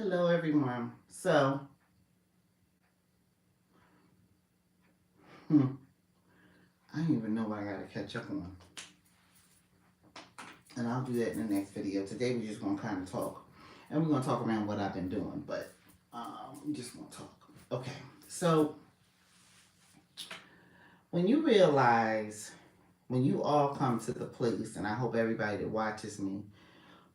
Hello, everyone. So, I don't even know what I got to catch up on. And I'll do that in the next video. Today, we're just going to kind of talk. And we're going to talk around what I've been doing. But we just want to talk. Okay. So, when you realize, when you all come to the place, and I hope everybody that watches me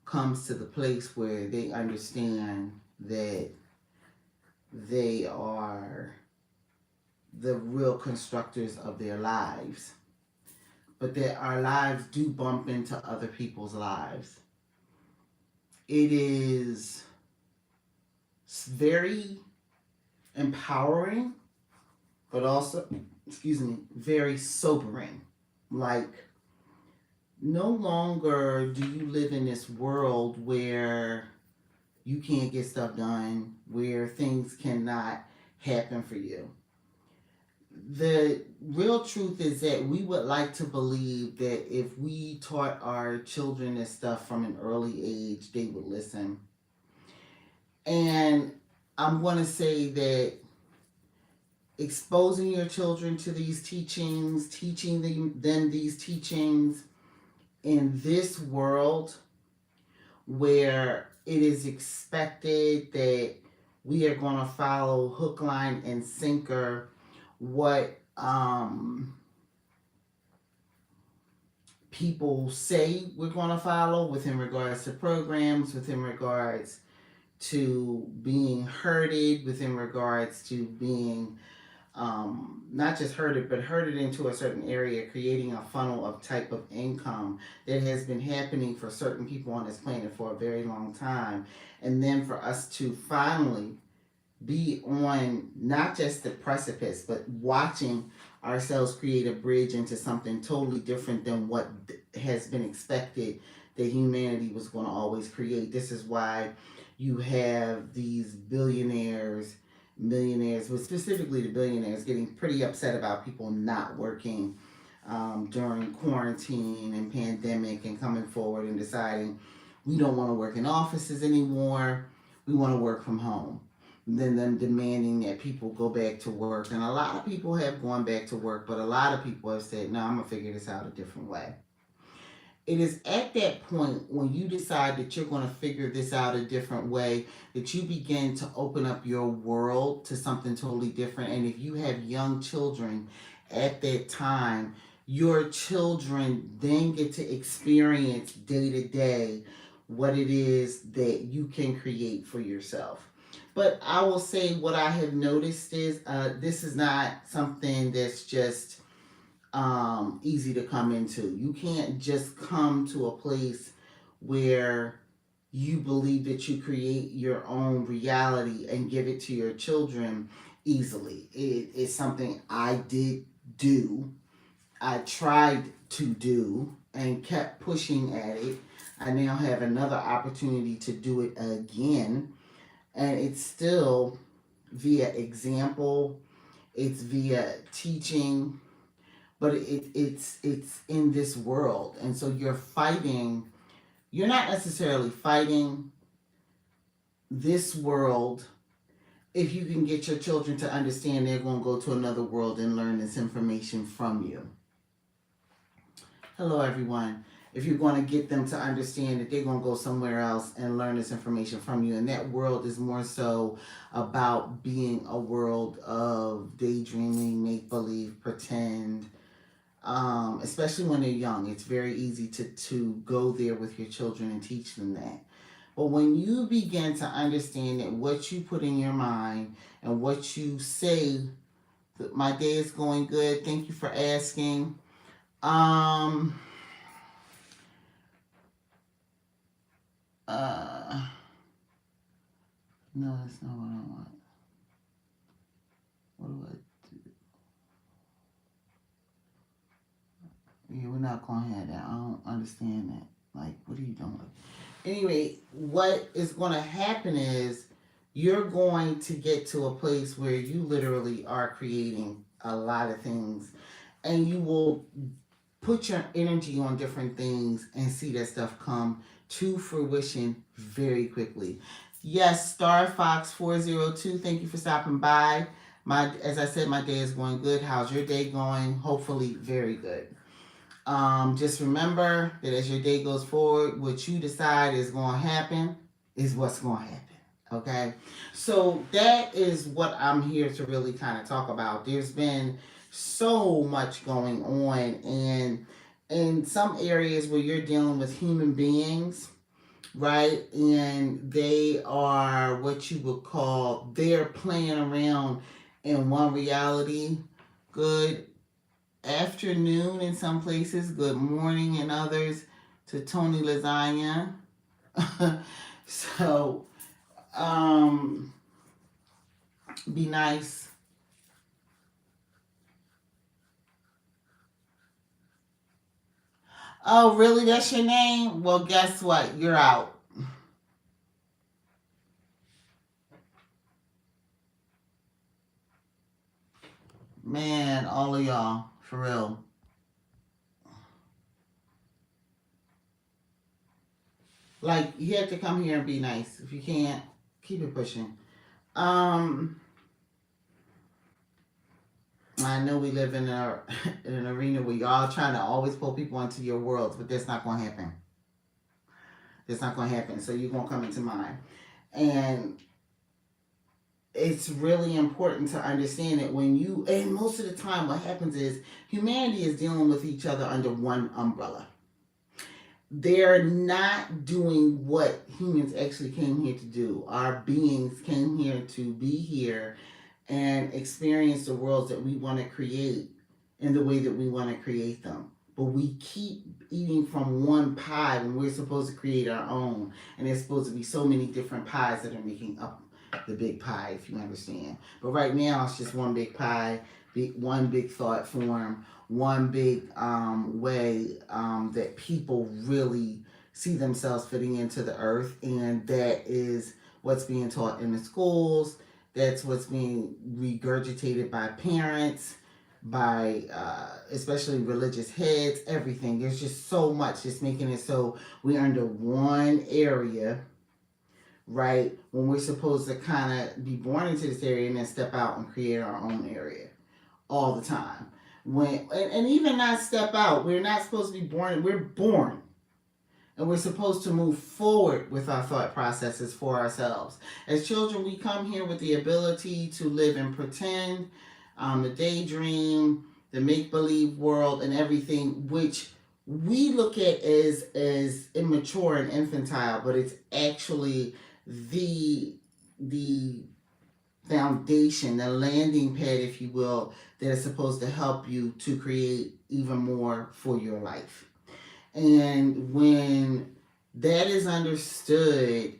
comes to the place where they understand that they are the real constructors of their lives, but that our lives do bump into other people's lives. It is very empowering, but also, very sobering. Like, no longer do you live in this world where you can't get stuff done, where things cannot happen for you. The real truth is that we would like to believe that if we taught our children this stuff from an early age, they would listen. And I'm going to say that exposing your children to these teachings, teaching them these teachings in this world where it is expected that we are going to follow hook, line, and sinker what people say we're going to follow within regards to programs, within regards to being herded, within regards to being not just herded, but herded into a certain area, creating a funnel of type of income that has been happening for certain people on this planet for a very long time. And then for us to finally be on not just the precipice, but watching ourselves create a bridge into something totally different than what has been expected that humanity was going to always create. This is why you have these billionaires, millionaires, but specifically the billionaires, getting pretty upset about people not working during quarantine and pandemic, and coming forward and deciding we don't want to work in offices anymore, we want to work from home. Then them demanding that people go back to work. And a lot of people have gone back to work, but a lot of people have said, no, I'm going to figure this out a different way. It is at that point when you decide that you're going to figure this out a different way that you begin to open up your world to something totally different. And if you have young children at that time, your children then get to experience day to day what it is that you can create for yourself. But I will say what I have noticed is this is not something that's just easy to come into. You can't just come to a place where you believe that you create your own reality and give it to your children easily. It is something I did do. I tried to do and kept pushing at it. I now have another opportunity to do it again. And it's still via example, it's via teaching, but it's in this world. And so you're not necessarily fighting this world if you can get your children to understand they're going to go to another world and learn this information from you. Hello, everyone. If you're going to get them to understand that they're going to go somewhere else and learn this information from you. And that world is more so about being a world of daydreaming, make-believe, pretend, especially when they're young. It's very easy to go there with your children and teach them that. But when you begin to understand that what you put in your mind and what you say, my day is going good, thank you for asking. No, that's not what I want. What do I do? Yeah, we're not going to have that. I don't understand that. Like, what are you doing? Anyway, what is going to happen is you're going to get to a place where you literally are creating a lot of things, and you will put your energy on different things and see that stuff come to fruition very quickly. Yes, Star Fox 402. Thank you for stopping by. As I said, my day is going good. How's your day going? Hopefully, very good. Just remember that as your day goes forward, what you decide is going to happen is what's going to happen. Okay, so that is what I'm here to really kind of talk about. There's been so much going on, and in some areas where you're dealing with human beings, right? And they are what you would call, they're playing around in one reality. Good afternoon in some places, good morning in others to Tony Lasagna. So, um, be nice. Oh, really? That's your name? Well, guess what? You're out. Man, all of y'all, for real. Like, you have to come here and be nice. If you can't, keep it pushing. Um, I know we live in, in an arena where y'all trying to always pull people into your worlds, but that's not going to happen. That's not going to happen. So you're going to come into mine. And it's really important to understand that when you, and most of the time what happens is humanity is dealing with each other under one umbrella. They're not doing what humans actually came here to do. Our beings came here to be here and experience the worlds that we want to create in the way that we want to create them. But we keep eating from one pie when we're supposed to create our own. And there's supposed to be so many different pies that are making up the big pie, if you understand. But right now, it's just one big pie, one big thought form, one big way that people really see themselves fitting into the earth. And that is what's being taught in the schools. That's what's being regurgitated by parents, by especially religious heads, everything. There's just so much just making it so we're under one area, right? When we're supposed to kind of be born into this area and then step out and create our own area all the time. And even not step out, we're not supposed to be born, we're born. And we're supposed to move forward with our thought processes for ourselves. As children, we come here with the ability to live and pretend, the daydream, the make believe world, and everything, which we look at as immature and infantile, but it's actually the foundation, the landing pad, if you will, that is supposed to help you to create even more for your life. And when that is understood,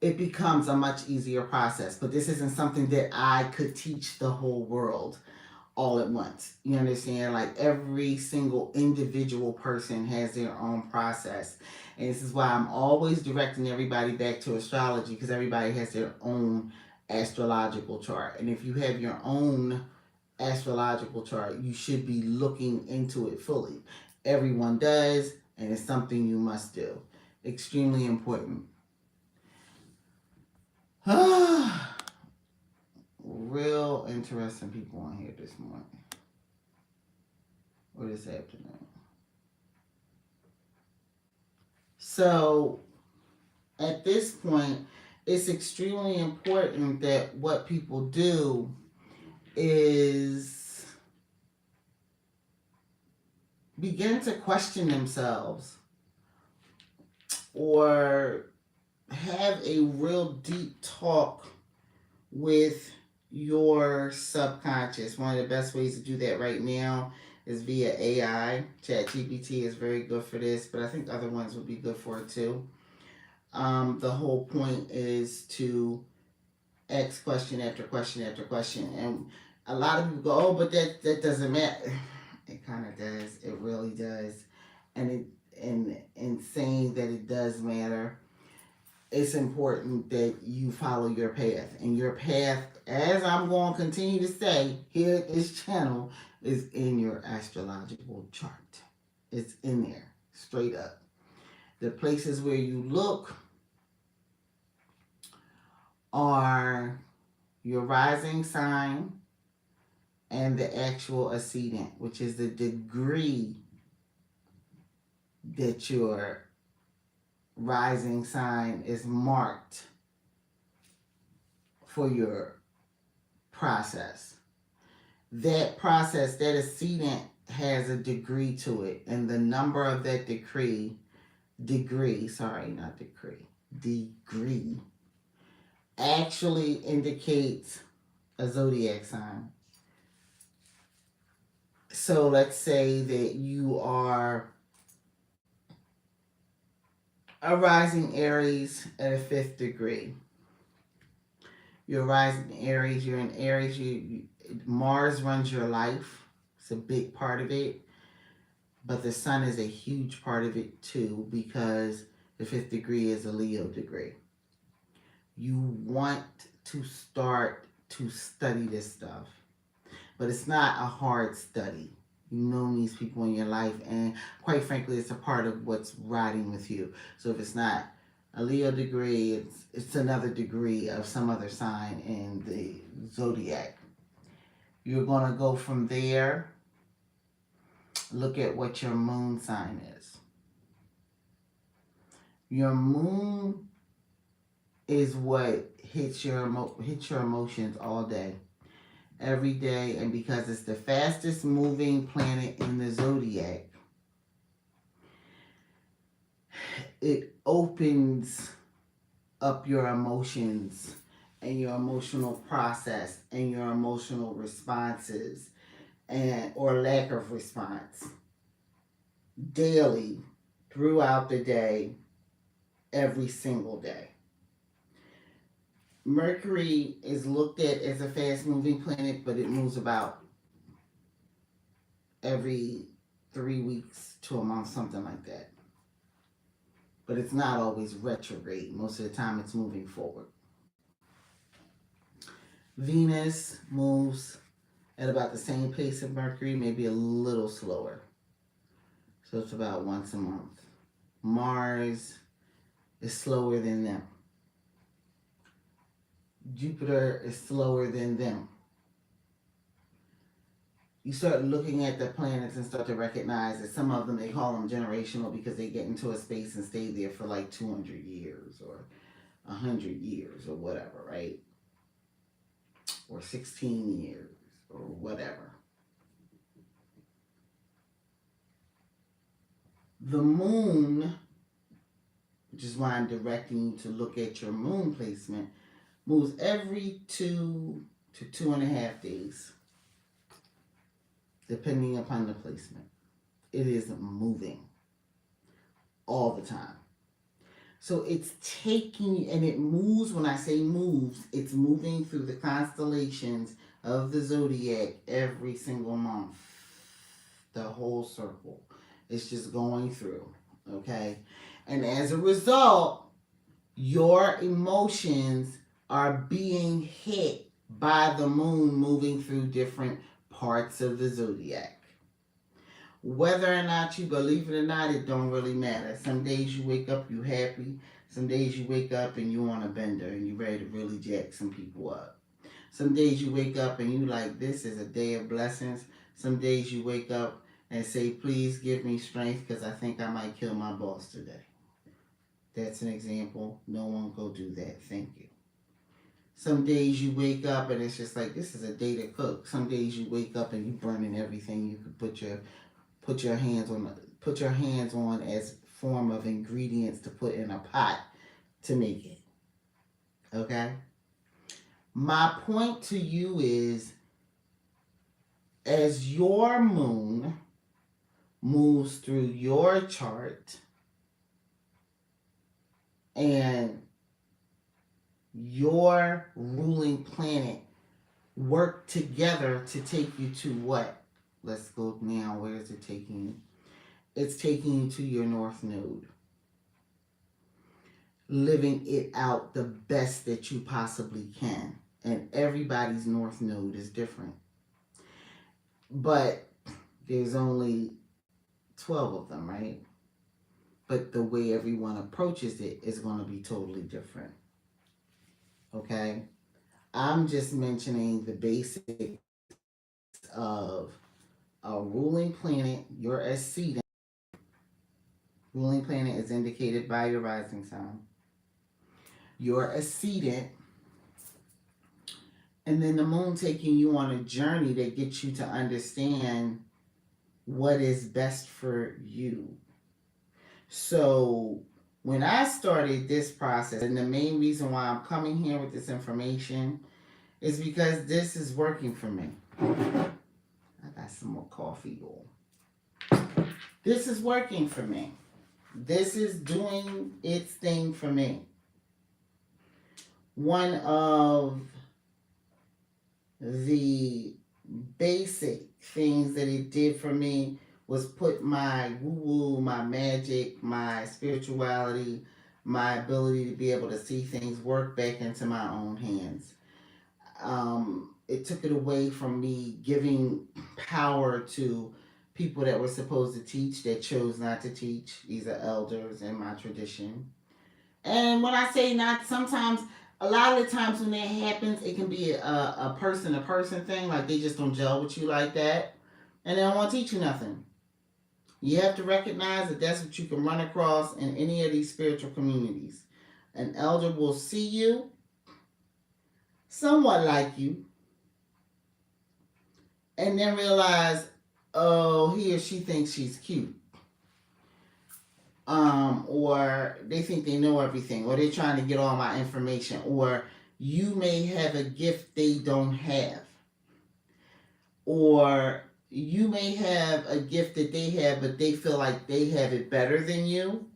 it becomes a much easier process. But this isn't something that I could teach the whole world all at once. You understand? Like every single individual person has their own process. And this is why I'm always directing everybody back to astrology, because everybody has their own astrological chart. And if you have your own astrological chart, you should be looking into it fully. Everyone does, and it's something you must do. Extremely important. Real interesting people on here this morning or this afternoon. So at this point, it's extremely important that what people do is begin to question themselves or have a real deep talk with your subconscious. One of the best ways to do that right now is via AI. ChatGPT is very good for this, but I think other ones would be good for it too. The whole point is to ask question after question after question. And a lot of people go, oh, but that doesn't matter. It kind of does. It really does. And in saying that it does matter, it's important that you follow your path. And your path, as I'm going to continue to say here at this channel, is in your astrological chart. It's in there, straight up. The places where you look are your rising sign and the actual ascendant, which is the degree that your rising sign is marked for your process. That process, that ascendant has a degree to it, and the number of that degree, actually indicates a zodiac sign. So let's say that you are a rising Aries at a 5th degree. You're rising Aries, you're in Aries, Mars runs your life. It's a big part of it. But the sun is a huge part of it too, because the 5th degree is a Leo degree. You want to start to study this stuff, but it's not a hard study. You know these people in your life, and quite frankly, it's a part of what's riding with you. So if it's not a Leo degree, it's another degree of some other sign in the zodiac. You're going to go from there, look at what your moon sign is. Your moon is what hits your emotions all day, every day, and because it's the fastest moving planet in the zodiac, it opens up your emotions and your emotional process and your emotional responses and or lack of response daily throughout the day, every single day. Mercury is looked at as a fast moving planet, but it moves about every 3 weeks to a month, something like that. But it's not always retrograde. Most of the time it's moving forward. Venus moves at about the same pace of Mercury, maybe a little slower. So it's about once a month. Mars is slower than them. Jupiter is slower than them. You start looking at the planets and start to recognize that some of them, they call them generational because they get into a space and stay there for like 200 years or 100 years or whatever, right? Or 16 years or whatever. The moon, which is why I'm directing you to look at your moon placement, moves every 2 to 2.5 days, depending upon the placement. It is moving all the time. So it's taking, and it moves, when I say moves, it's moving through the constellations of the zodiac every single month. The whole circle. It's just going through, okay? And as a result, your emotions are being hit by the moon moving through different parts of the zodiac. Whether or not you believe it or not, it don't really matter. Some days you wake up, you happy. Some days you wake up and you on a bender and you ready to really jack some people up. Some days you wake up and you like, this is a day of blessings. Some days you wake up and say, please give me strength because I think I might kill my boss today. That's an example. No one go do that. Thank you. Some days you wake up and it's just like, this is a day to cook. Some days you wake up and you burning everything you could put your hands on as form of ingredients to put in a pot to make it. Okay? My point to you is, as your moon moves through your chart and your ruling planet work together to take you to what? Let's go now. Where is it taking you? It's taking you to your north node. Living it out the best that you possibly can. And everybody's north node is different. But there's only 12 of them, right? but the way everyone approaches it is going to be totally different. Okay? I'm just mentioning the basics of a ruling planet, your ascendant. Ruling planet is indicated by your rising sign. Your ascendant, and then the moon taking you on a journey that gets you to understand what is best for you. So when I started this process, and the main reason why I'm coming here with this information is because this is working for me. I got some more coffee, y'all. This is working for me. This is doing its thing for me. One of the basic things that it did for me was put my woo-woo, my magic, my spirituality, my ability to be able to see things work back into my own hands. It took it away from me giving power to people that were supposed to teach that chose not to teach. These are elders in my tradition. And when I say not, sometimes, a lot of the times when that happens, it can be a person to person thing. Like they just don't gel with you like that. And they don't want to teach you nothing. You have to recognize that that's what you can run across in any of these spiritual communities. An elder will see you, somewhat like you, and then realize, oh, he or she thinks she's cute. Or they think they know everything, or they're trying to get all my information, or you may have a gift they don't have, or you may have a gift that they have, but they feel like they have it better than you,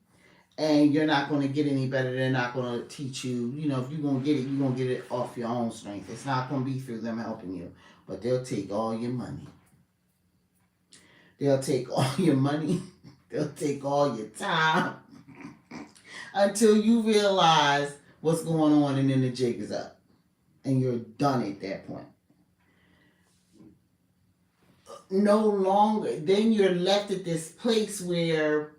and you're not going to get any better. They're not going to teach you. You know, if you're going to get it, you're going to get it off your own strength. It's not going to be through them helping you, but they'll take all your money. They'll take all your money. They'll take all your time until you realize what's going on, and then the jig is up. And you're done at that point. No longer, then you're left at this place where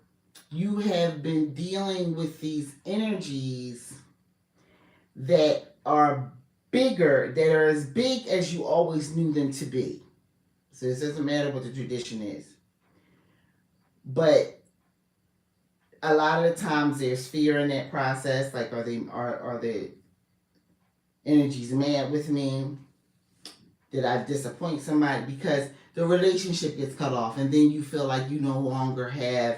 you have been dealing with these energies that are bigger, that are as big as you always knew them to be. So it doesn't matter what the tradition is. But a lot of the times there's fear in that process. Like, are the energies mad with me? Did I disappoint somebody? Because the relationship gets cut off, and then you feel like you no longer have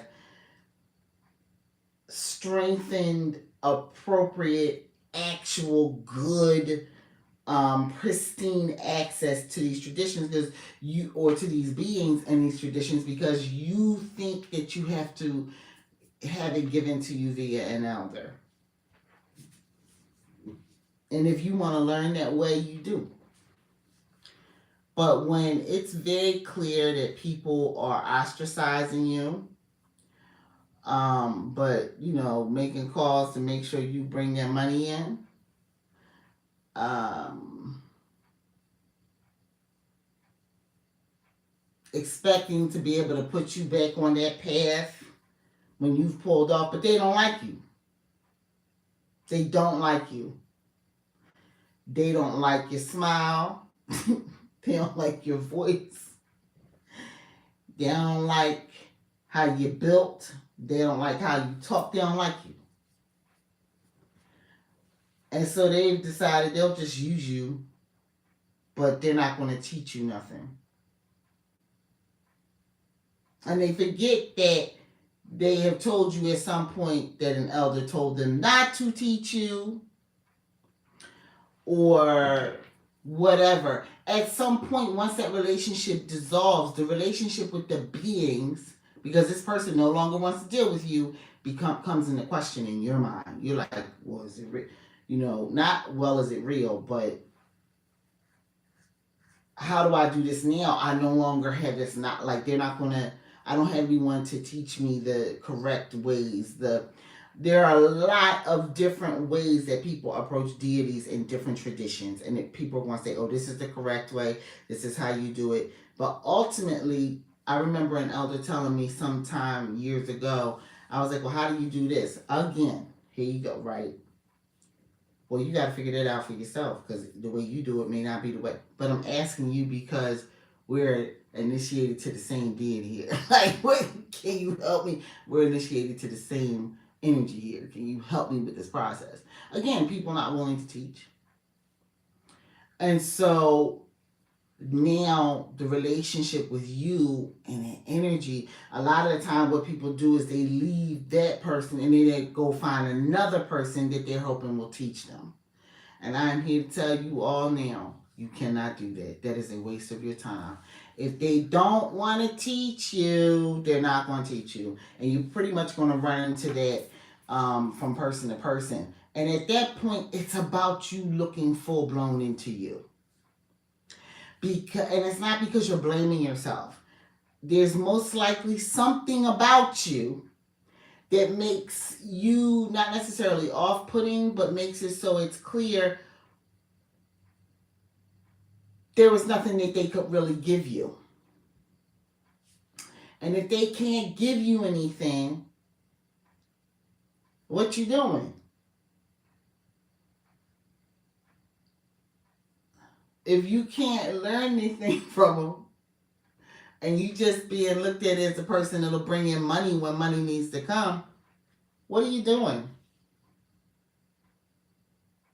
strengthened, appropriate, actual, good, pristine access to these traditions, because you, or to these beings and these traditions, because you think that you have to have it given to you via an elder. And if you want to learn that way, you do. But when it's very clear that people are ostracizing you, but you know, making calls to make sure you bring their money in, expecting to be able to put you back on that path when you've pulled off, but they don't like you. They don't like you. They don't like your smile. They don't like your voice. They don't like how you're built. They don't like how you talk. They don't like you. And so they've decided they'll just use you, but they're not going to teach you nothing. And they forget that they have told you at some point that an elder told them not to teach you, or whatever. At some point, once that relationship dissolves, the relationship with the beings, because this person no longer wants to deal with you, comes into question in your mind. You're like, well, is it real? You know, not, well, is it real, but how do I do this now? I no longer have this, not like, they're not going to, I don't have anyone to teach me the correct ways. There are a lot of different ways that people approach deities in different traditions. And that people want to say, oh, this is the correct way. This is how you do it. But ultimately, I remember an elder telling me sometime years ago, I was like, well, how do you do this? Again, here you go, right? Well, you got to figure that out for yourself because the way you do it may not be the way. But I'm asking you because we're initiated to the same deity here. Like, what can you help me? We're initiated to the same energy here. Can you help me with this process? Again, people not willing to teach. And so now the relationship with you and the energy, a lot of the time what people do is they leave that person and then they go find another person that they're hoping will teach them. And I'm here to tell you all now, you cannot do that. That is a waste of your time. If they don't want to teach you, they're not going to teach you. And you're pretty much going to run into that from person to person. And at that point, it's about you looking full blown into you. And it's not because you're blaming yourself. There's most likely something about you that makes you not necessarily off-putting, but makes it so it's clear there was nothing that they could really give you. And if they can't give you anything, what you doing? If you can't learn anything from them, and you just being looked at as a person that'll bring in money when money needs to come, what are you doing?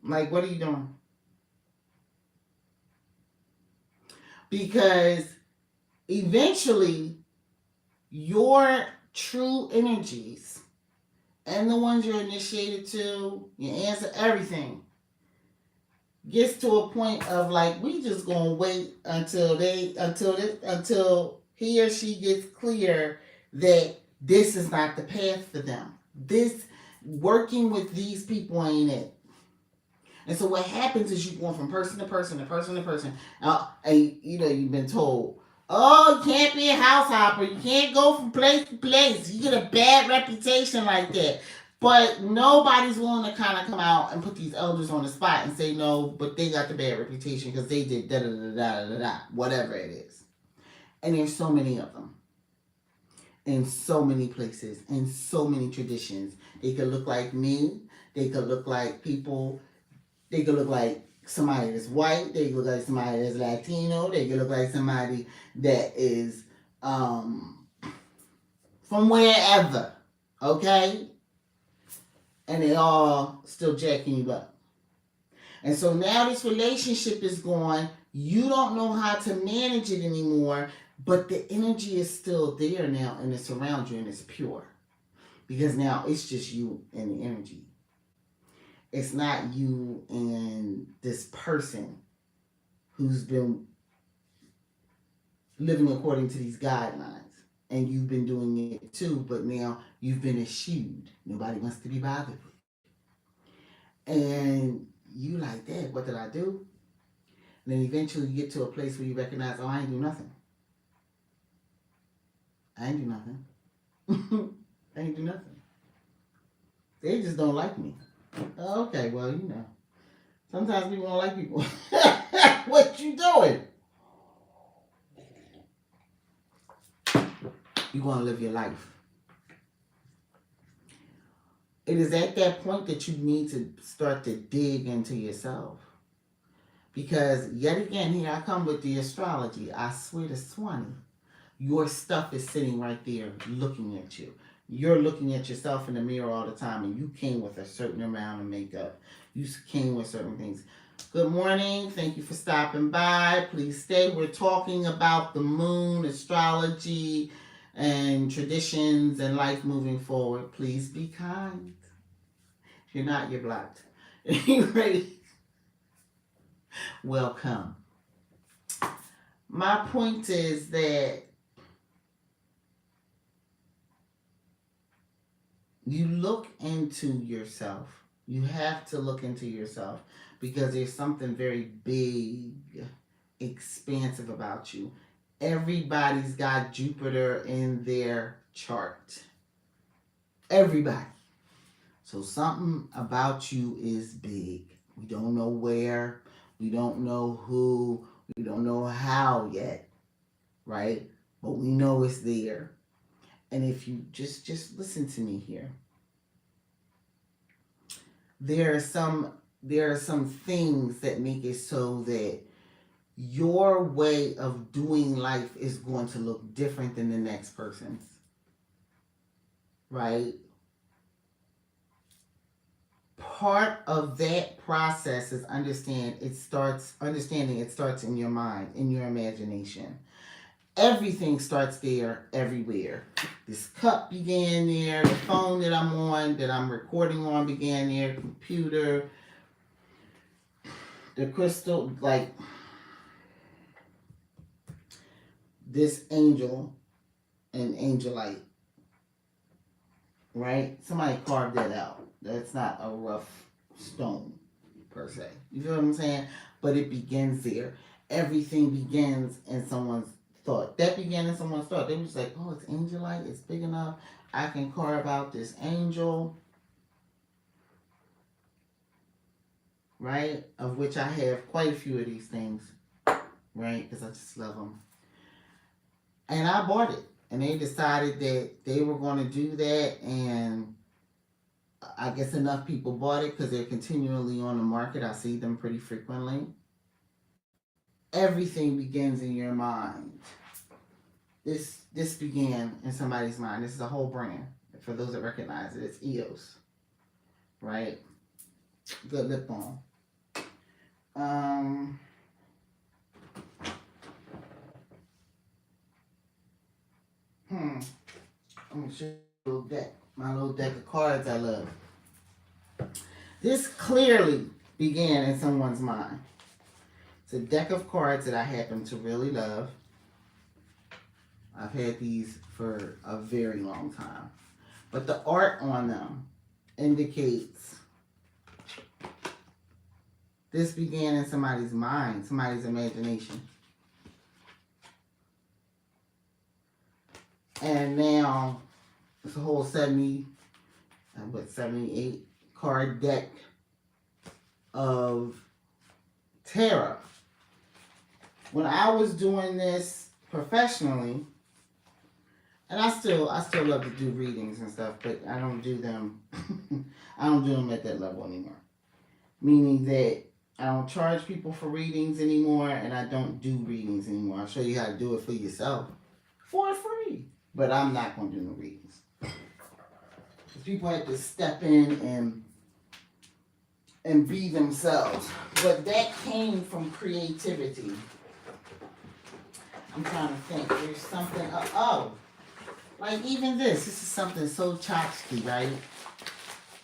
Like, what are you doing? Because eventually, your true energies and the ones you're initiated to, you answer everything, gets to a point of like, we just gonna wait until he or she gets clear that this is not the path for them. This working with these people ain't it. And so what happens is you go from person to person to person to person, and you've been told, oh, you can't be a house hopper. You can't go from place to place. You get a bad reputation like that. But nobody's willing to kind of come out and put these elders on the spot and say no, but they got the bad reputation because they did da da da da da da, whatever it is. And there's so many of them in so many places, in so many traditions. They could look like me. They could look like people. They could look like somebody that's white. They could look like somebody that's Latino. They could look like somebody that is from wherever. Okay? And they all still jacking you up. And so now this relationship is gone. You don't know how to manage it anymore, but the energy is still there now and it's around you and it's pure. Because now it's just you and the energy. It's not you and this person who's been living according to these guidelines. And you've been doing it too, but now you've been eschewed. Nobody wants to be bothered with. And you like, Dad, what did I do? And then eventually you get to a place where you recognize, oh, I ain't do nothing. I ain't do nothing. I ain't do nothing. They just don't like me. Okay, well, sometimes people don't like people. What you doing? You want to live your life. It is at that point that you need to start to dig into yourself. Because yet again, here I come with the astrology. I swear to Swanee, your stuff is sitting right there looking at you. You're looking at yourself in the mirror all the time, and you came with a certain amount of makeup. You came with certain things. Good morning. Thank you for stopping by. Please stay. We're talking about the moon, astrology, and traditions and life moving forward. Please be kind. If you're not, you're blocked. Anyway, welcome. My point is that you look into yourself. You have to look into yourself because there's something very big, expansive about you. Everybody's got Jupiter in their chart. Everybody. So something about you is big. We don't know where. We don't know who. We don't know how yet. Right? But we know it's there. And if you just listen to me here, there are some things that make it so that your way of doing life is going to look different than the next person's, right? Part of that process is understanding it starts in your mind, in your imagination. Everything starts there, everywhere. This cup began there, the phone that I'm on, that I'm recording on began there, computer, the crystal, like this angel and angelite, right? Somebody carved that out. That's not a rough stone per se. You feel what I'm saying? But it begins there. Everything begins in someone's thought. That began in someone's thought. They were just like, oh, it's angelite. It's big enough. I can carve out this angel, right? Of which I have quite a few of these things, right? Because I just love them. And I bought it. And they decided that they were going to do that. And I guess enough people bought it because they're continually on the market. I see them pretty frequently. Everything begins in your mind. This began in somebody's mind. This is a whole brand. For those that recognize it, it's EOS, right? Good lip balm. I'm gonna show you my little deck of cards I love. This clearly began in someone's mind. It's a deck of cards that I happen to really love. I've had these for a very long time. But the art on them indicates this began in somebody's mind, somebody's imagination. And now it's a whole 78 card deck of tarot. When I was doing this professionally, and I still love to do readings and stuff, but I don't do them I don't do them at that level anymore. Meaning that I don't charge people for readings anymore, and I don't do readings anymore. I'll show you how to do it for yourself for free. But I'm not going to do no readings. Because people have to step in and be themselves. But that came from creativity. I'm trying to think. There's something. Like even this. This is something so tchotchke, right?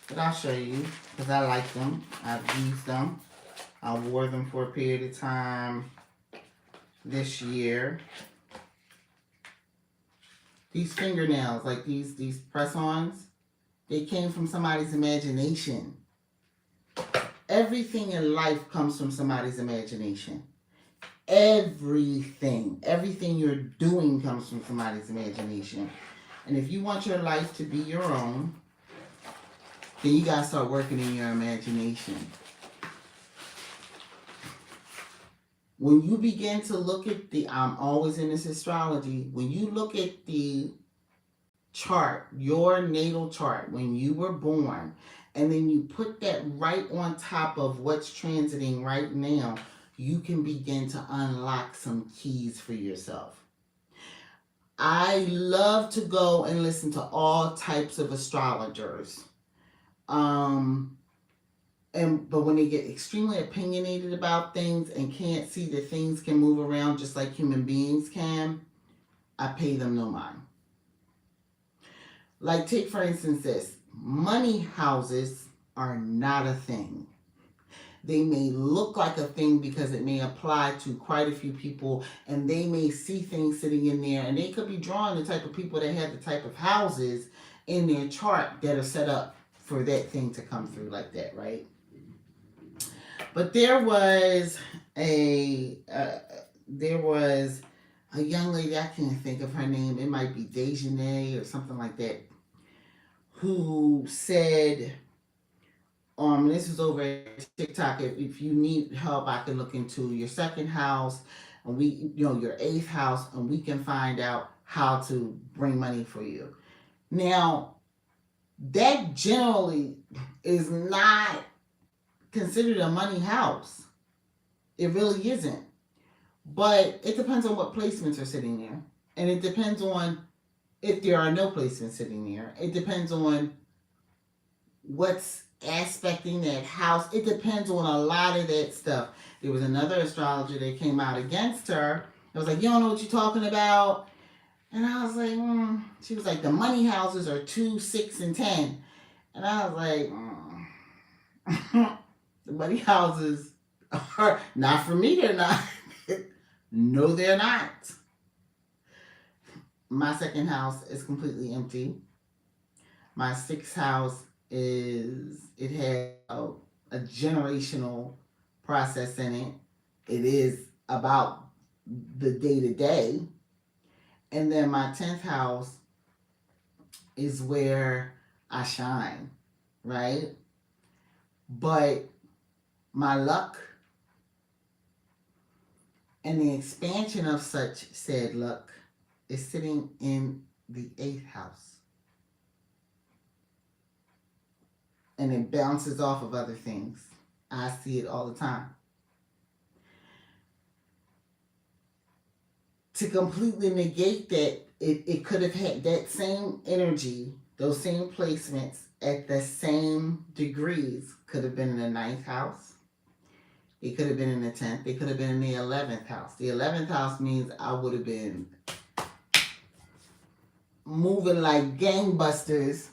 But I'll show you. Because I like them. I've used them. I wore them for a period of time this year. These fingernails, like these press-ons, they came from somebody's imagination. Everything in life comes from somebody's imagination. Everything you're doing comes from somebody's imagination. And if you want your life to be your own, then you gotta start working in your imagination. When you begin to look at I'm always in this astrology, when you look at the chart, your natal chart, when you were born, and then you put that right on top of what's transiting right now, you can begin to unlock some keys for yourself. I love to go and listen to all types of astrologers. But when they get extremely opinionated about things and can't see that things can move around just like human beings can, I pay them no mind. Like take for instance this, money houses are not a thing. They may look like a thing because it may apply to quite a few people, and they may see things sitting in there, and they could be drawing the type of people that have the type of houses in their chart that are set up for that thing to come through like that, right? But there was a young lady, I can't think of her name, it might be Dejanay or something like that, who said, this is over at TikTok, if you need help, I can look into your second house, and your 8th house, and we can find out how to bring money for you. Now, that generally is not considered a money house. It really isn't. But it depends on what placements are sitting there. And it depends on if there are no placements sitting there. It depends on what's aspecting that house. It depends on a lot of that stuff. There was another astrologer that came out against her. It was like, you don't know what you're talking about. And I was like, She was like, the money houses are 2, 6, and 10. And I was like, the money houses are not for me. They're not. No, they're not. My second house is completely empty. My sixth house it has a generational process in it. It is about the day to day. And then my 10th house is where I shine, right? But my luck and the expansion of such said luck is sitting in the 8th house. And it bounces off of other things. I see it all the time. To completely negate that, it could have had that same energy, those same placements at the same degrees, could have been in the 9th house. It could have been in the 10th. It could have been in the 11th house. The 11th house means I would have been moving like gangbusters.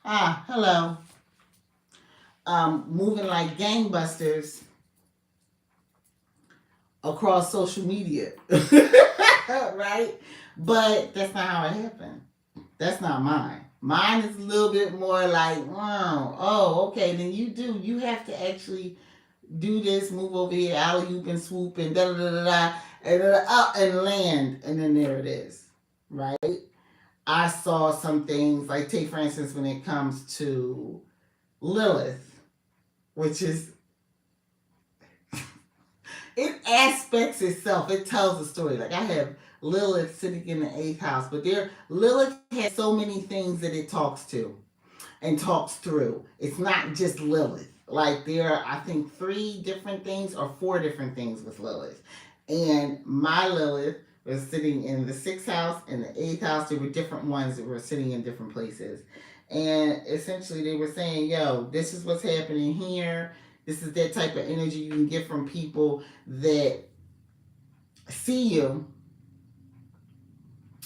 Hello. Moving like gangbusters across social media. Right? But that's not how it happened. That's not mine. Mine is a little bit more like, wow, oh, okay, then you have to actually do this, move over here, alley-oop and swoop and da-da-da-da-da, and up and land, and then there it is, right? I saw some things, like take for instance when it comes to Lilith, which is, it aspects itself, it tells a story. Like I have Lilith sitting in the 8th house, but Lilith has so many things that it talks to and talks through. It's not just Lilith. Like there are, I think, 3 different things or 4 different things with Lilith. And my Lilith was sitting in the 6th house and the 8th house. There were different ones that were sitting in different places. And essentially they were saying, yo, this is what's happening here. This is that type of energy you can get from people that see you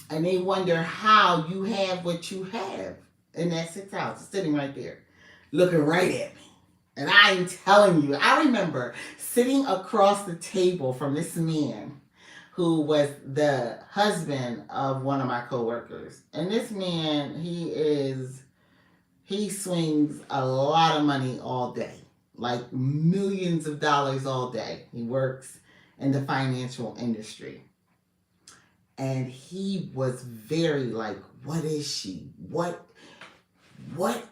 and they wonder how you have what you have in that 6th house. It's sitting right there, looking right at me. And I'm telling you, I remember sitting across the table from this man who was the husband of one of my coworkers. And this man, he swings a lot of money all day, like millions of dollars all day. He works in the financial industry. And he was very like, what is she? What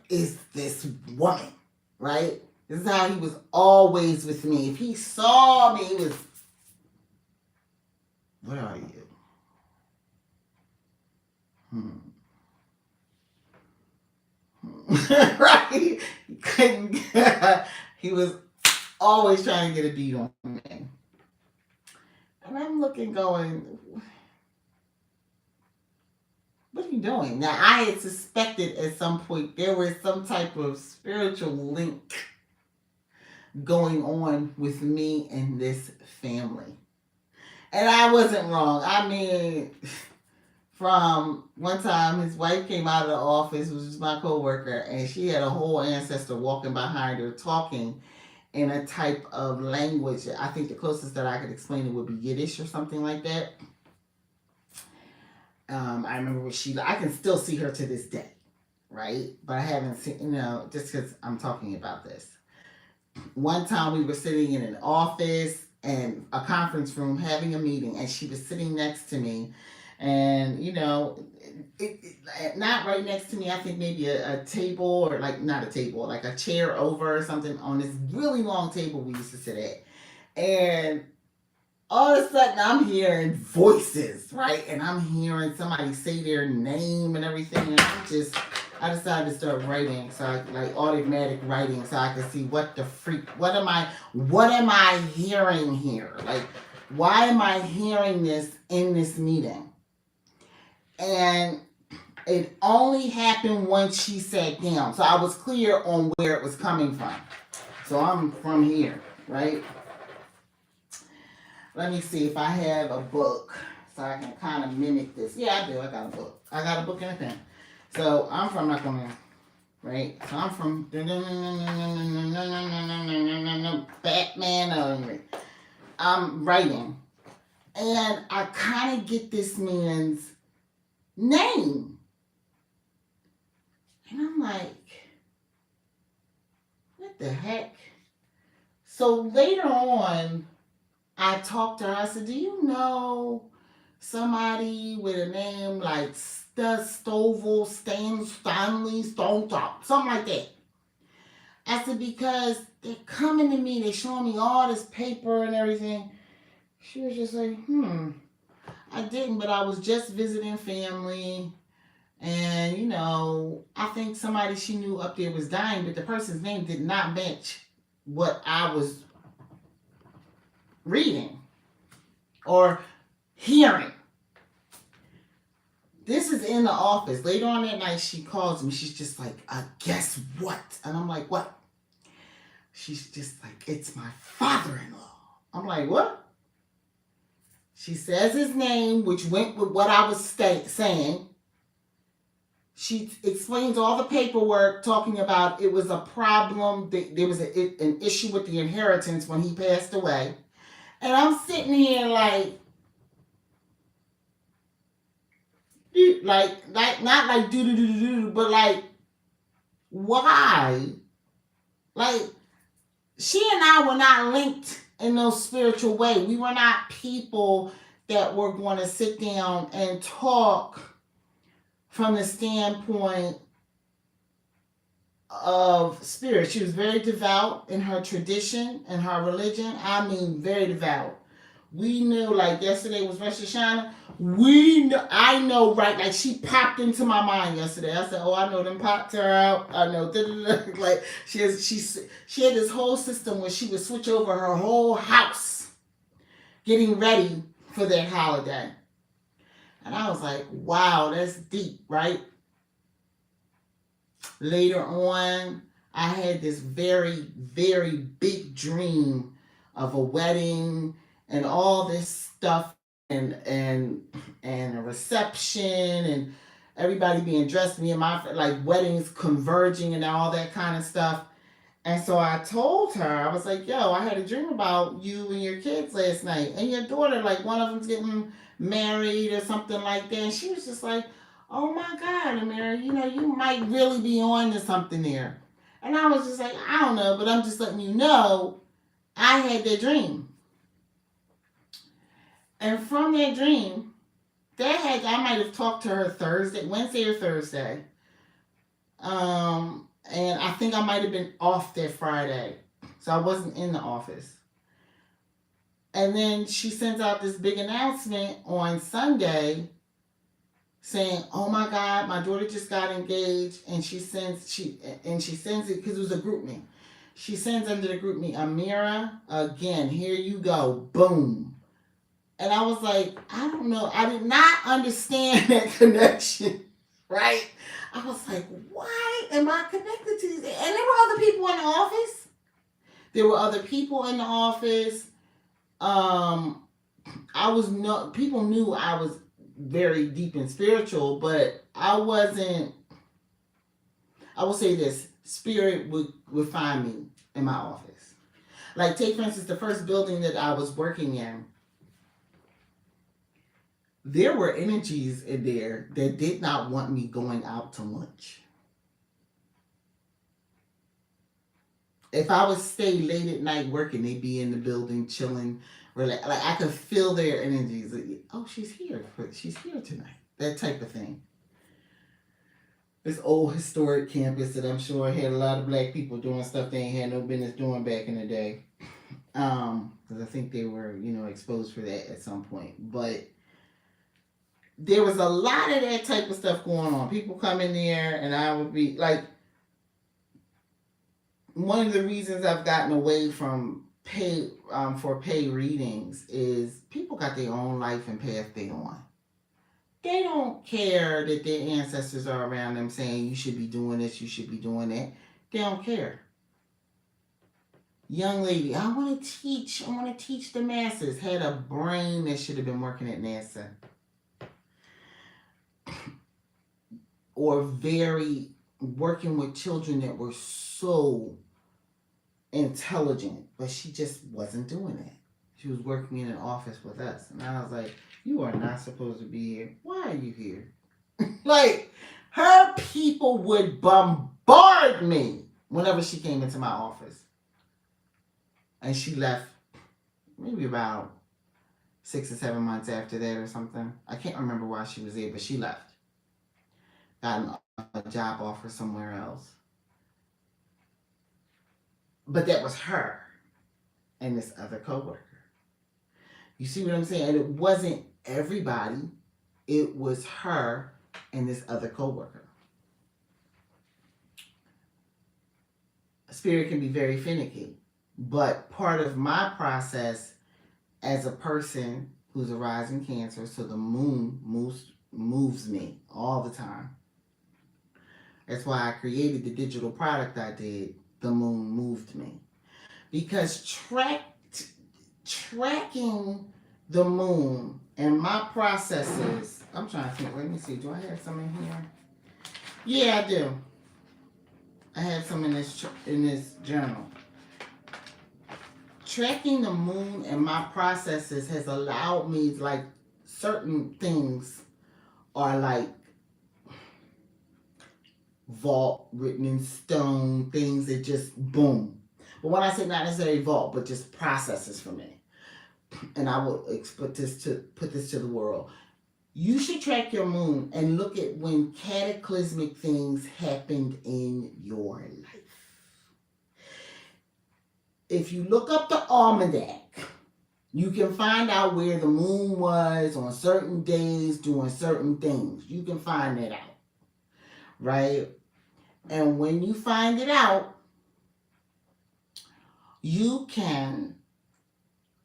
is this woman? Right? This is how he was always with me. If he saw me, he was, what are you? Right? He couldn't, he was always trying to get a beat on me. And I'm looking going, what are you doing? Now, I had suspected at some point there was some type of spiritual link going on with me and this family. And I wasn't wrong. I mean, from one time, his wife came out of the office, which was my coworker, and she had a whole ancestor walking behind her talking in a type of language. I think the closest that I could explain it would be Yiddish or something like that. I remember I can still see her to this day, right? But I haven't seen, just because I'm talking about this. One time we were sitting in an office and a conference room having a meeting, and she was sitting next to me. And, not right next to me, I think maybe a table or like, not a table, like a chair over or something on this really long table we used to sit at. And all of a sudden I'm hearing voices, right? And I'm hearing somebody say their name and everything. And I decided to start writing. So I like automatic writing so I could see what the freak, what am I hearing here? Like, why am I hearing this in this meeting? And it only happened once she sat down. So I was clear on where it was coming from. So I'm from here, right? Let me see if I have a book so I can kind of mimic this. Yeah, I do. I got a book. I got a book and a pen. So I'm from, not gonna, right? So I'm from Batman. I'm writing. And I kind of get this man's name. And I'm like, what the heck? So later on, I talked to her. I said, do you know somebody with a name like Stovall, Stanley, Stone Top, something like that? I said, because they're coming to me, they're showing me all this paper and everything. She was just like, I didn't, but I was just visiting family. And, you know, I think somebody she knew up there was dying, but the person's name did not match what I was reading or hearing. This is in the office. Later on that night, she calls me. She's just like, guess what? And I'm like, what? She's just like, it's my father-in-law. I'm like, what? She says his name, which went with what I was saying. She explains all the paperwork, talking about it was a problem. There was an issue with the inheritance when he passed away. And I'm sitting here like not like do, but like, why? Like, she and I were not linked in no spiritual way. We were not people that were going to sit down and talk from the standpoint of spirit. She was very devout in her tradition and her religion. I mean, very devout. We knew, like yesterday was Rosh Hashanah. I know, right? Like, she popped into my mind yesterday. I said, "Oh, I know them popped her out. I know." Like, she had this whole system where she would switch over her whole house, getting ready for that holiday. And I was like, "Wow, that's deep, right?" Later on, I had this very, very big dream of a wedding and all this stuff and a reception and everybody being dressed, me and my like weddings converging and all that kind of stuff. And so I told her, I was like, yo, I had a dream about you and your kids last night and your daughter, like one of them's getting married or something like that. And she was just like, oh my God, Amira, you know, you might really be on to something there. And I was just like, I don't know, but I'm just letting you know I had that dream. And from that dream, I might have talked to her Wednesday or Thursday. And I think I might have been off that Friday. So I wasn't in the office. And then she sends out this big announcement on Sunday saying, "Oh my God, my daughter just got engaged," and she sends it because it was a group me. She sends under the group me, "Amira, again, here you go, boom." And I was like, I don't know, I did not understand that connection, right? I was like, why am I connected to these? And there were other people in the office. People knew I was very deep and spiritual, but I wasn't. I will say this: spirit would find me in my office. Like, take for instance the first building that I was working in. There were energies in there that did not want me going out to lunch. If I would stay late at night working, they'd be in the building chilling. Like, I could feel their energies. Like, oh, she's here. She's here tonight. That type of thing. This old historic campus that I'm sure had a lot of black people doing stuff they ain't had no business doing back in the day. Because I think they were, exposed for that at some point. But there was a lot of that type of stuff going on. People come in there, and I would be like, one of the reasons I've gotten away from pay readings is people got their own life and path they on. They don't care that their ancestors are around them saying you should be doing this, you should be doing that. They don't care. Young lady, I want to teach the masses. Had a brain that should have been working at NASA. Or very working with children that were so intelligent, but she just wasn't doing that. She was working in an office with us, and I was like, you are not supposed to be here. Why are you here? Like, her people would bombard me whenever she came into my office. And she left maybe about 6 or 7 months after that or something. I can't remember why she was there, but she left. Got a job offer somewhere else. But that was her and this other coworker. You see what I'm saying? And it wasn't everybody. It was her and this other coworker. Spirit can be very finicky. But part of my process as a person who's a rising Cancer, so the moon moves me all the time. That's why I created the digital product I did. The moon moved me. Because tracking the moon and my processes, I'm trying to think, let me see, do I have some in here? Yeah, I do. I have some in this journal. Tracking the moon and my processes has allowed me, like, certain things are like vault written in stone, things that just boom. But when I say not necessarily vault, but just processes for me, and I will put this to the world. You should track your moon and look at when cataclysmic things happened in your life. If you look up the almanac, you can find out where the moon was on certain days doing certain things. You can find that out, right? And when you find it out, you can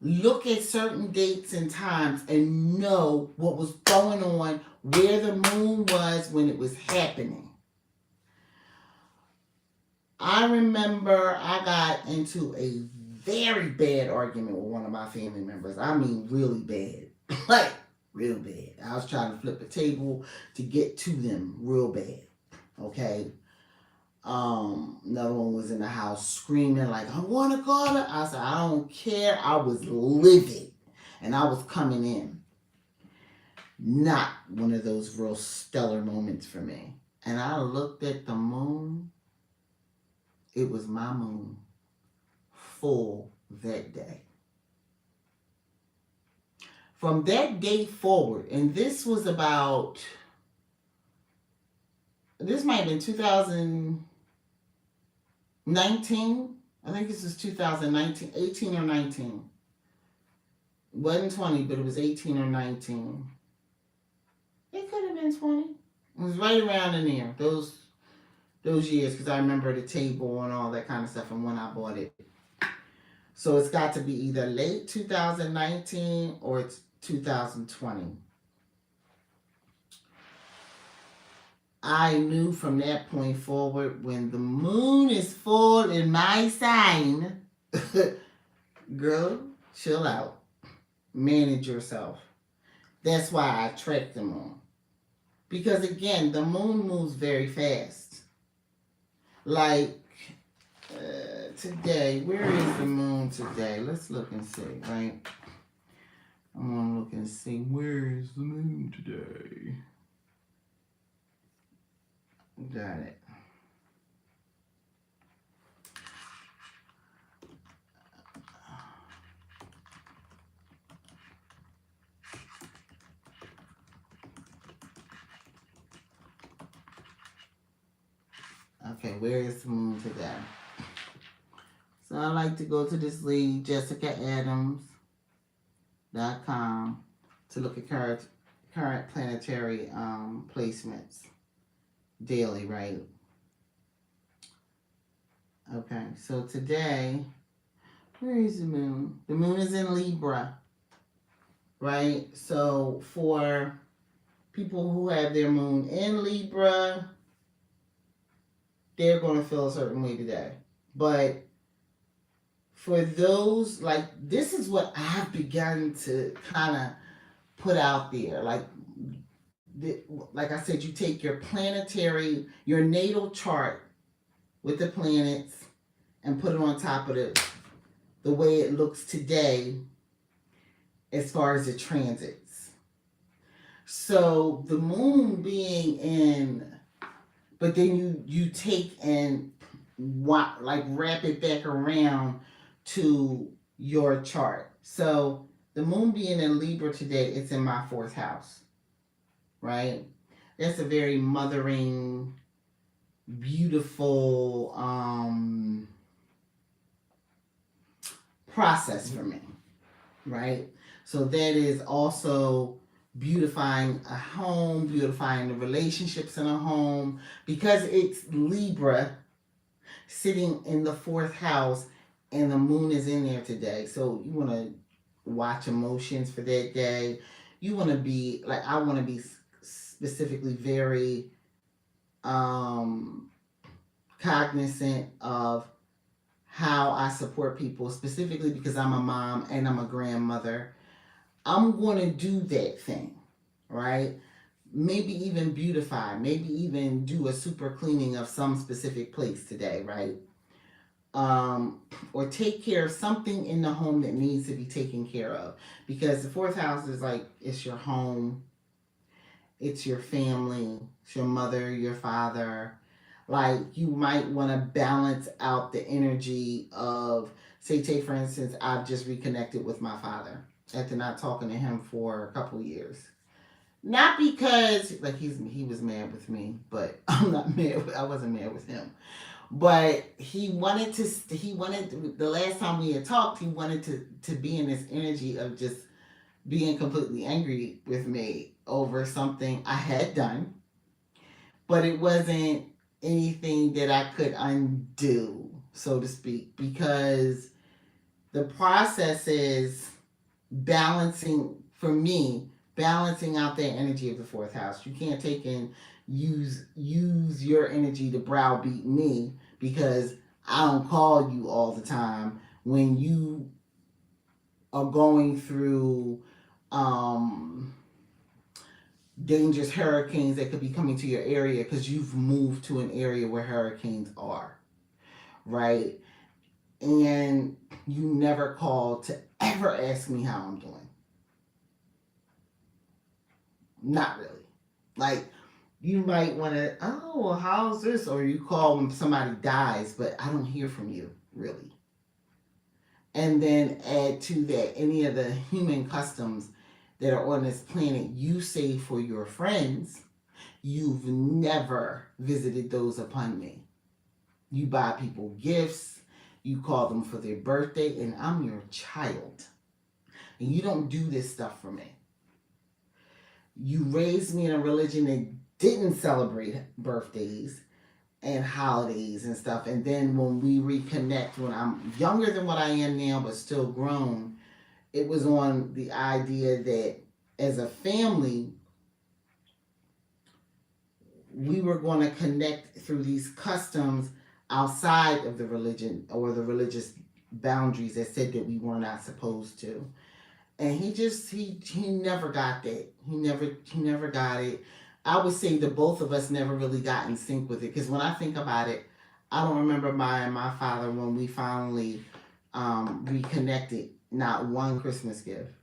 look at certain dates and times and know what was going on, where the moon was when it was happening. I remember I got into a very bad argument with one of my family members. I mean, really bad. Like, real bad. I was trying to flip a table to get to them real bad. Okay? Another one was in the house screaming like, I want to call her. I said, I don't care. I was livid. And I was coming in. Not one of those real stellar moments for me. And I looked at the moon. It was my moon. Full that day. From that day forward, and this was about, this might have been 2019. I think this was 2019, 18 or 19. It wasn't 20, but it was 18 or 19. It could have been 20. It was right around in there, those years, because I remember the table and all that kind of stuff and when I bought it. So it's got to be either late 2019 or it's 2020. I knew from that point forward, when the moon is full in my sign, girl, chill out. Manage yourself. That's why I track the moon. Because again, the moon moves very fast. Like, today, where is the moon today? Let's look and see, right? I'm going to look and see, where is the moon today? Got it. Okay, where is the moon today? So I like to go to this link, JessicaAdams.com, to look at current planetary placements daily, right? Okay, so today, where is the moon? The moon is in Libra, right? So for people who have their moon in Libra, they're going to feel a certain way today. But for those, like, this is what I've begun to kind of put out there. Like I said, you take your planetary, your natal chart with the planets and put it on top of the way it looks today as far as the transits. So the moon being in, but then you take and wrap it back around to your chart. So the moon being in Libra today, it's in my 4th house, right? That's a very mothering, beautiful process for me, right? So that is also beautifying a home, beautifying the relationships in a home, because it's Libra sitting in the 4th house and the moon is in there today. So you want to watch emotions for that day. You want to be, like, I want to be specifically very cognizant of how I support people, specifically because I'm a mom and I'm a grandmother. I'm going to do that thing, right? Maybe even beautify, maybe even do a super cleaning of some specific place today, right? Or take care of something in the home that needs to be taken care of. Because the 4th house is like, it's your home, it's your family, it's your mother, your father. Like, you might want to balance out the energy of, say, take for instance, I've just reconnected with my father after not talking to him for a couple years. Not because, like, he was mad with me, but I'm not mad. I wasn't mad with him. But he wanted, the last time we had talked, he wanted to be in this energy of just being completely angry with me over something I had done. But it wasn't anything that I could undo, so to speak, because the process is balancing, for me, balancing out that energy of the 4th house. You can't take and use your energy to browbeat me because I don't call you all the time when you are going through dangerous hurricanes that could be coming to your area because you've moved to an area where hurricanes are, right? And you never call to ever ask me how I'm doing. Not really. Like, you might want to, oh, well, how's this? Or you call when somebody dies, but I don't hear from you, really. And then add to that any of the human customs that are on this planet you say for your friends, you've never visited those upon me. You buy people gifts, you call them for their birthday, and I'm your child. And you don't do this stuff for me. You raised me in a religion that didn't celebrate birthdays and holidays and stuff. And then when we reconnect, when I'm younger than what I am now, but still grown, it was on the idea that as a family, we were going to connect through these customs outside of the religion or the religious boundaries that said that we were not supposed to. And he never got that. He never got it. I would say that both of us never really got in sync with it. Because when I think about it, I don't remember my father when we finally reconnected. Not one Christmas gift.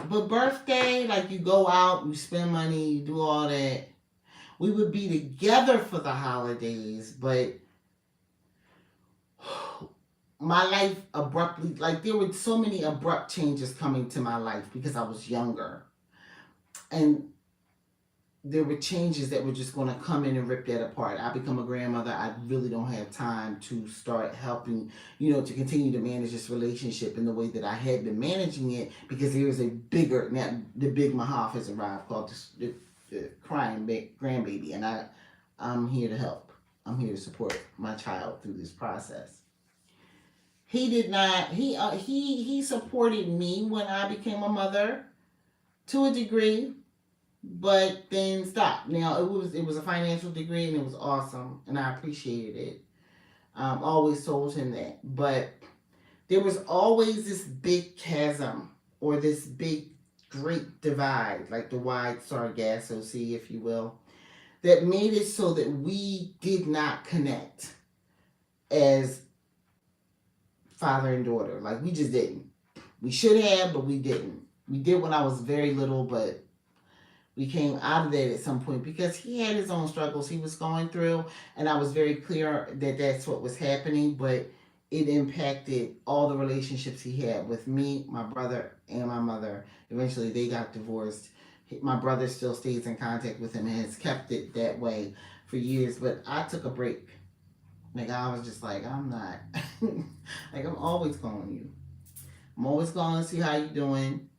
But birthday, like, you go out, you spend money, you do all that. We would be together for the holidays, but my life abruptly, like, there were so many abrupt changes coming to my life because I was younger. And there were changes that were just going to come in and rip that apart. I become a grandmother. I really don't have time to start helping, to continue to manage this relationship in the way that I had been managing it, because there is a bigger, now the big Mahaf has arrived, called the crying grandbaby, and I'm here to help. I'm here to support my child through this process. He did not, he supported me when I became a mother to a degree, but then stopped. Now it was a financial degree, and it was awesome, and I appreciated it. Always told him that, but there was always this big chasm, or this big great divide, like the wide Sargasso Sea, if you will, that made it so that we did not connect as father and daughter. Like, we just didn't. We should have, but we didn't. We did when I was very little, but we came out of that at some point because he had his own struggles he was going through, and I was very clear that that's what was happening, but it impacted all the relationships he had with me, my brother, and my mother. Eventually, they got divorced. My brother still stays in contact with him and has kept it that way for years, but I took a break. Like, I was just like, I'm not. Like, I'm always calling you. I'm always calling to see how you doing.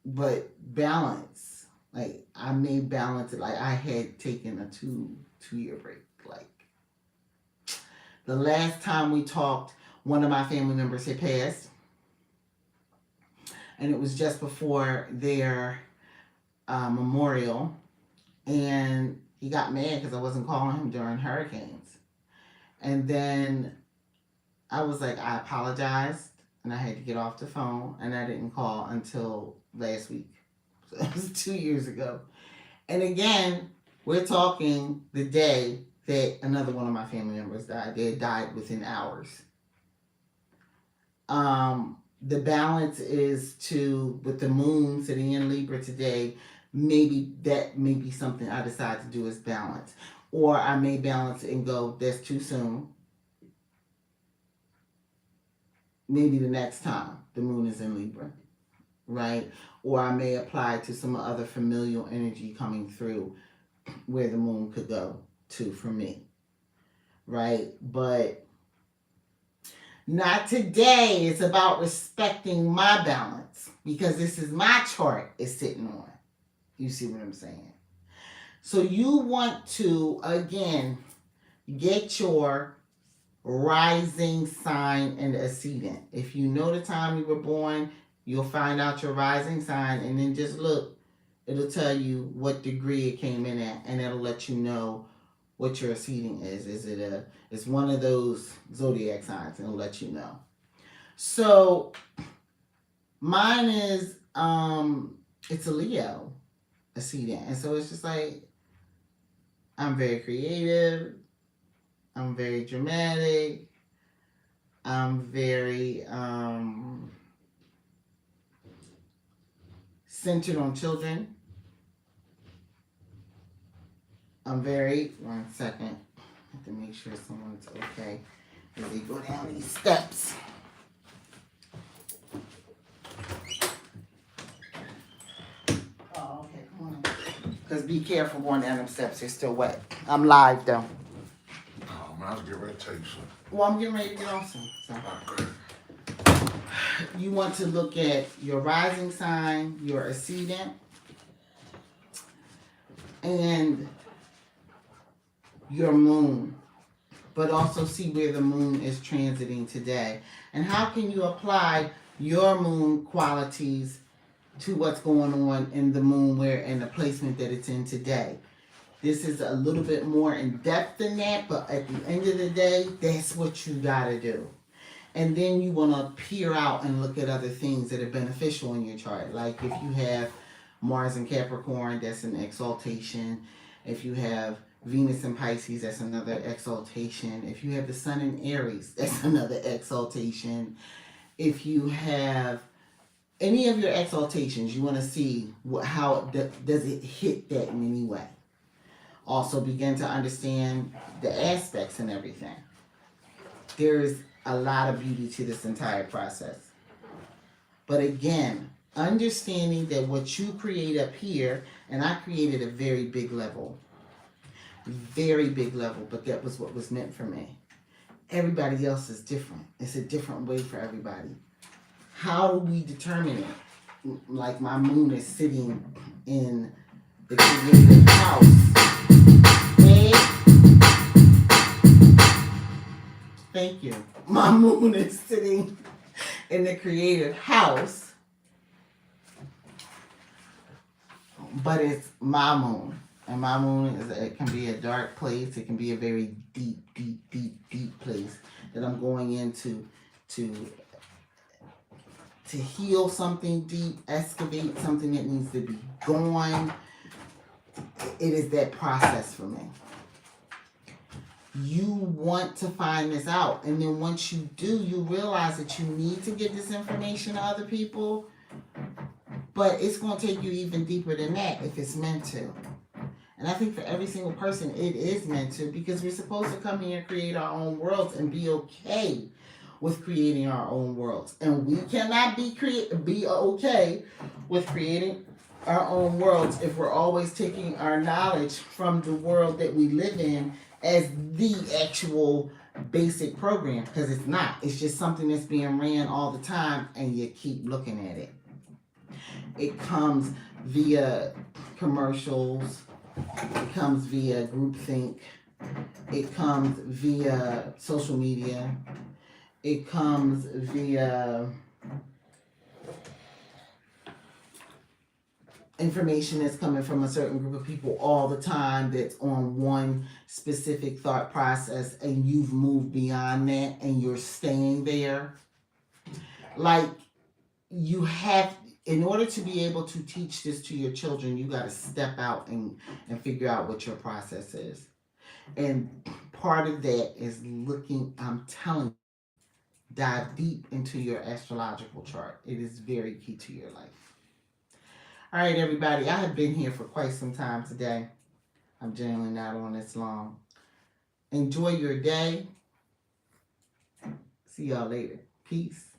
But balance, like, I made balance it. Like, I had taken a two-year break. Like, the last time we talked, one of my family members had passed, and it was just before their memorial, and he got mad because I wasn't calling him during hurricanes. And then I was like, I apologized, and I had to get off the phone, and I didn't call until last week. So it was 2 years ago. And again, we're talking the day that another one of my family members died. They had died within hours. The balance is to, with the moon sitting in Libra today, maybe that may be something I decide to do, is balance. Or I may balance and go, that's too soon. Maybe the next time the moon is in Libra, right? Or I may apply to some other familial energy coming through where the moon could go to for me, right? But not today. It's about respecting my balance, because this is my chart is sitting on. You see what I'm saying? So you want to, again, get your rising sign and ascendant. If you know the time you were born, you'll find out your rising sign, and then just look. It'll tell you what degree it came in at, and it'll let you know what your ascendant is. It's one of those zodiac signs, and it'll let you know. So mine is it's a Leo ascendant, and so it's just like, I'm very creative, I'm very dramatic, I'm very centered on children. I'm very, one second, I have to make sure someone's okay as they go down these steps. Oh, okay, come on. Because be careful going down them steps, they're still wet. I'm live though. Oh man, I was getting ready to tell you something. Well, I'm getting ready to get off soon. So. You want to look at your rising sign, your ascendant, and your moon, but also see where the moon is transiting today. And how can you apply your moon qualities to what's going on in the moon, where and the placement that it's in today. This is a little bit more in depth than that, but at the end of the day, that's what you gotta do. And then you want to peer out and look at other things that are beneficial in your chart. Like if you have Mars in Capricorn, that's an exaltation. If you have Venus in Pisces, that's another exaltation. If you have the Sun in Aries, that's another exaltation. If you have any of your exaltations, you want to see how does it hit that in any way. Also begin to understand the aspects and everything. There's a lot of beauty to this entire process. But again, understanding that what you create up here, and I created a very big level, but that was what was meant for me. Everybody else is different. It's a different way for everybody. How do we determine it? Like my moon is sitting in the creative house. Hey, thank you. My moon is sitting in the creative house, but it's my moon. And my moon it can be a dark place. It can be a very deep place that I'm going into to heal something deep, excavate something that needs to be gone. It is that process for me. You want to find this out, and then once you do, you realize that you need to get this information to other people, but it's going to take you even deeper than that if it's meant to. And I think for every single person, it is meant to, because we're supposed to come here and create our own worlds and be okay with creating our own worlds. And we cannot be okay with creating our own worlds if we're always taking our knowledge from the world that we live in as the actual basic program, because it's not. It's just something that's being ran all the time, and you keep looking at it. It comes via commercials. It comes via groupthink. It comes via social media. It comes via information that's coming from a certain group of people all the time that's on one specific thought process, and you've moved beyond that and you're staying there. Like, you have, in order to be able to teach this to your children, you got to step out and figure out what your process is. And part of that is looking, I'm telling you, dive deep into your astrological chart. It is very key to your life. All right, everybody, I have been here for quite some time today. I'm generally not on this long. Enjoy your day. See y'all later. Peace.